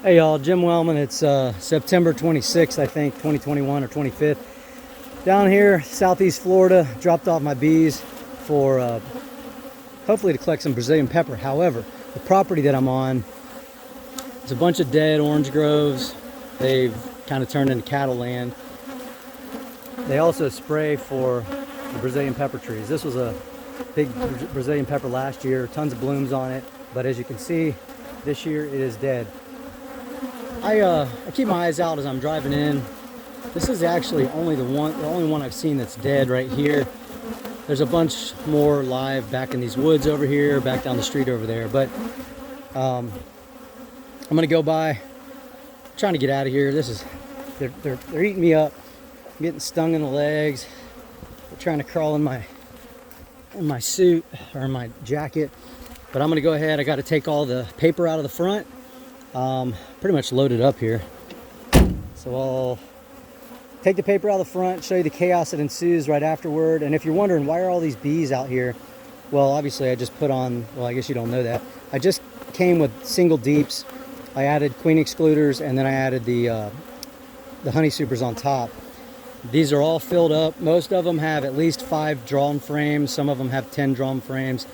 Hey y'all, Jim Wellman. It's September 26th, I think, 2021 or 25th. Down here, southeast Florida, dropped off my bees for hopefully to collect some Brazilian pepper. However, the property that I'm on is a bunch of dead orange groves. They've kind of turned into cattle land. They also spray for the Brazilian pepper trees. This was a big Brazilian pepper last year, tons of blooms on it, but as you can see, this year it is dead. I keep my eyes out as I'm driving in. This is actually the only one I've seen that's dead right here. There's a bunch more live back in these woods over here, back down the street over there. But I'm gonna go by. I'm trying to get out of here. They're eating me up. I'm getting stung in the legs. They're trying to crawl in my suit or in my jacket. But I'm gonna go ahead. I got to take all the paper out of the front. Pretty much loaded up here. So I'll take the paper out of the front, show you the chaos that ensues right afterward. And if you're wondering why are all these bees out here, well, obviously I just put on, well, I guess you don't know that. I just came with single deeps. I added queen excluders, and then I added the honey supers on top. These are all filled up. Most of them have at least 5 drawn frames. Some of them have 10 drawn frames.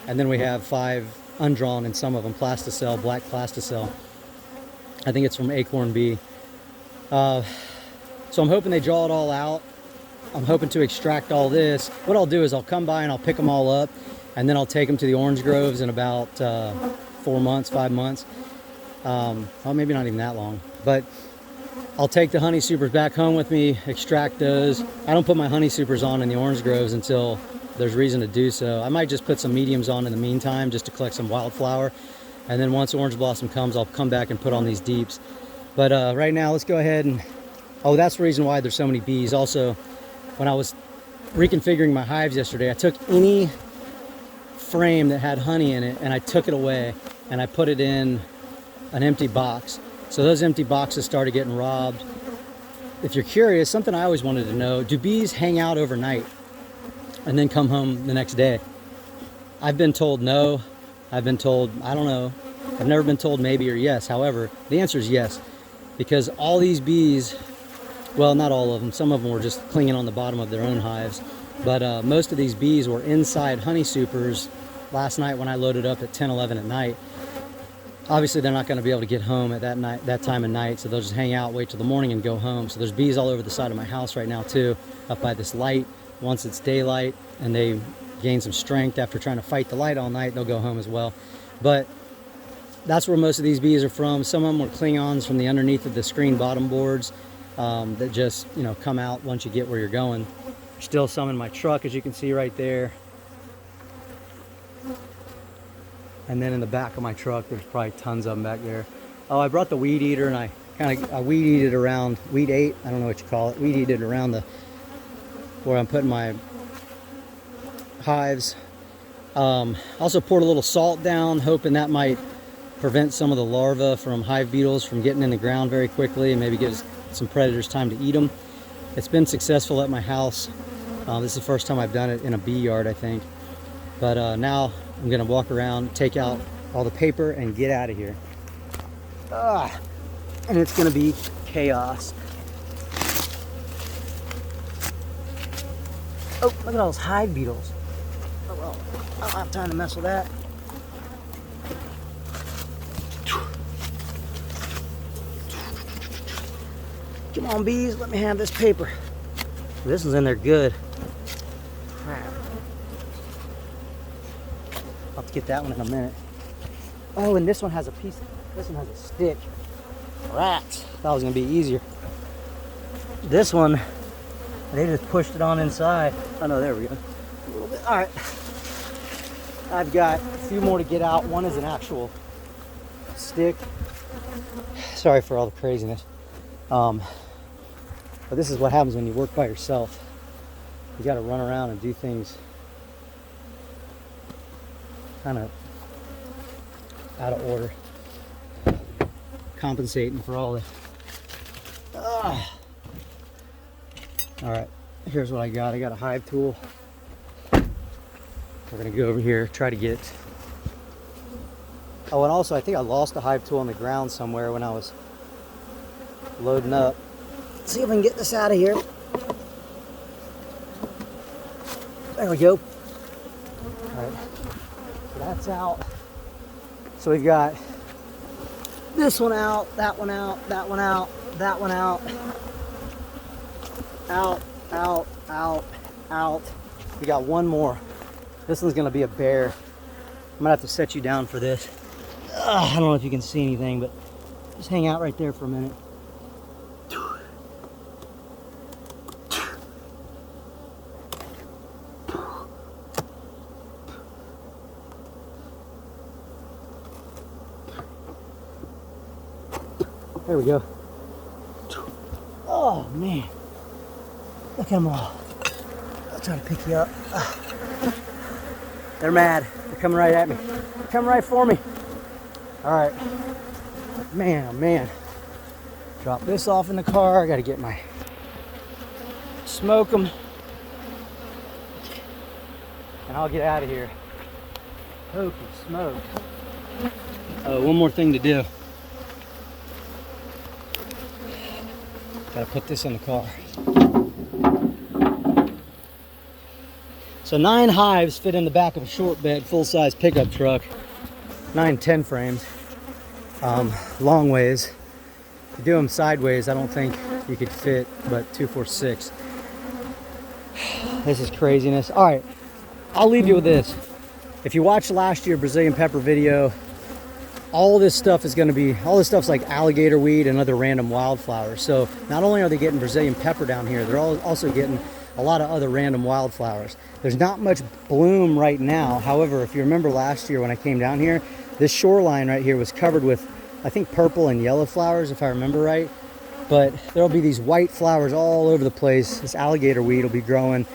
And then we have 5 undrawn in some of them, plasticell, black plasticell. I think it's from Acorn Bee. So I'm hoping they draw it all out. I'm hoping to extract all this. What I'll do is I'll come by and I'll pick them all up, and then I'll take them to the orange groves in about 4 months, 5 months. Well, maybe not even that long. But I'll take the honey supers back home with me, extract those. I don't put my honey supers on in the orange groves until there's reason to do so. I might just put some mediums on in the meantime just to collect some wildflower. And then once orange blossom comes, I'll come back and put on these deeps. But right now, let's go ahead and, oh, that's the reason why there's so many bees. Also, when I was reconfiguring my hives yesterday, I took any frame that had honey in it and I took it away and I put it in an empty box. So those empty boxes started getting robbed. If you're curious, something I always wanted to know, do bees hang out overnight and then come home the next day? I've been told no. I've been told, I don't know. I've never been told maybe or yes. However, the answer is yes. Because all these bees, well, not all of them. Some of them were just clinging on the bottom of their own hives. But most of these bees were inside honey supers last night when I loaded up at 10, 11 at night. Obviously, they're not going to be able to get home at that time of night, so they'll just hang out, wait till the morning, and go home. So there's bees all over the side of my house right now, too, up by this light. Once it's daylight and they gain some strength after trying to fight the light all night, they'll go home as well. But that's where most of these bees are from. Some of them were Klingons from the underneath of the screen bottom boards that just, you know, come out once you get where you're going. There's still some in my truck, as you can see right there. And then in the back of my truck, there's probably tons of them back there. Oh, I brought the weed eater, and I weed eated around, weed ate, I don't know what you call it, weed eated around where I'm putting my hives. Also poured a little salt down, hoping that might prevent some of the larvae from hive beetles from getting in the ground very quickly and maybe give some predators time to eat them. It's been successful at my house. This is the first time I've done it in a bee yard, I think. But now I'm gonna walk around, take out all the paper, and get out of here. And it's gonna be chaos. Oh, look at all those hive beetles. Oh well, I don't have time to mess with that. Come on, bees, let me have this paper. This one's in there good. Crap. I'll have to get that one in a minute. Oh, and this one has a stick. Rats. Thought it was gonna be easier. This one, they just pushed it on inside. Oh no, there we go. A little bit. All right. I've got a few more to get out. One is an actual stick. Sorry for all the craziness. But this is what happens when you work by yourself. You got to run around and do things kind of out of order. Compensating for all the... Alright, here's what I got. I got a hive tool. We're going to go over here, try to get Oh, and also I think I lost a hive tool on the ground somewhere when I was loading up. Let's see if I can get this out of here. There we go. All right, so that's out. So we've got this one out, that one out, that one out, that one out, out, out, out, out. We got one more. This one's gonna be a bear. I'm gonna have to set you down for this. I don't know if you can see anything, but just hang out right there for a minute. There we go. Oh man, look at them all. I'll try to pick you up. They're mad. They're coming right at me. They're coming right for me. All right, man, oh man. Drop this off in the car. I gotta get my smoke them, and I'll get out of here. Hokey smoke. Oh, one more thing to do. Gotta put this in the car. So 9 hives fit in the back of a short bed, full-size pickup truck. 9 10 frames. Long ways. If you do them sideways, I don't think you could fit but 2 4 6. This is craziness. All right, I'll leave you with this. If you watched last year Brazilian pepper video, all this stuff is going to be, all this stuff's like alligator weed and other random wildflowers. So not only are they getting Brazilian pepper down here, they're also getting a lot of other random wildflowers. There's not much bloom right now. However, if you remember last year when I came down here, this shoreline right here was covered with, I think, purple and yellow flowers, if I remember right. But there'll be these white flowers all over the place. This alligator weed will be growing.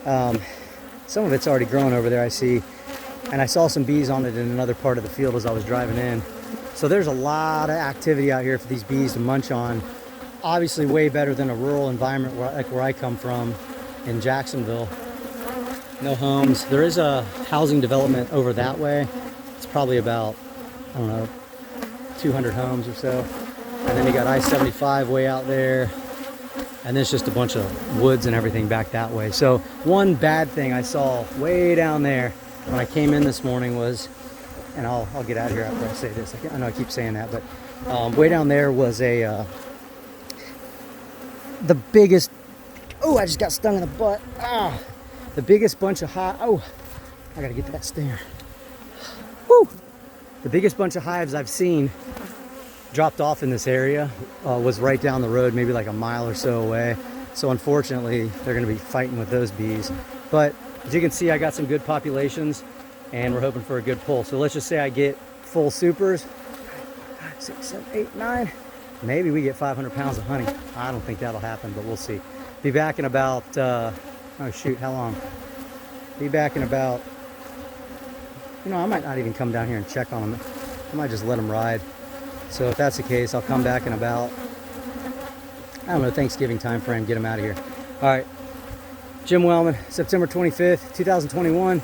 Some of it's already growing over there, I see. And I saw some bees on it in another part of the field as I was driving in. So there's a lot of activity out here for these bees to munch on. Obviously way better than a rural environment like where I come from in Jacksonville. No homes. There is a housing development over that way. It's probably about, I don't know, 200 homes or so. And then you got I-75 way out there. And there's just a bunch of woods and everything back that way. So one bad thing I saw way down there when I came in this morning was, and I'll get out of here after I say this. I know I keep saying that, but way down there was the biggest, oh, I just got stung in the butt. The biggest bunch of hives, oh, I gotta get to that stair. Woo! The biggest bunch of hives I've seen dropped off in this area was right down the road, maybe like a mile or so away. So unfortunately, they're gonna be fighting with those bees. But as you can see, I got some good populations and we're hoping for a good pull. So let's just say I get full supers, 5, 6, 7, 8, 9. Maybe we get 500 pounds of honey. I don't think that'll happen, but we'll see. Be back in about, oh shoot, how long? Be back in about, you know, I might not even come down here and check on them. I might just let them ride. So if that's the case, I'll come back in about, I don't know, Thanksgiving time frame, get them out of here. All right. Jim Wellman, September 25th, 2021.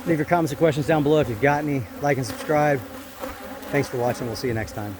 Leave your comments and questions down below if you've got any. Like and subscribe. Thanks for watching. We'll see you next time.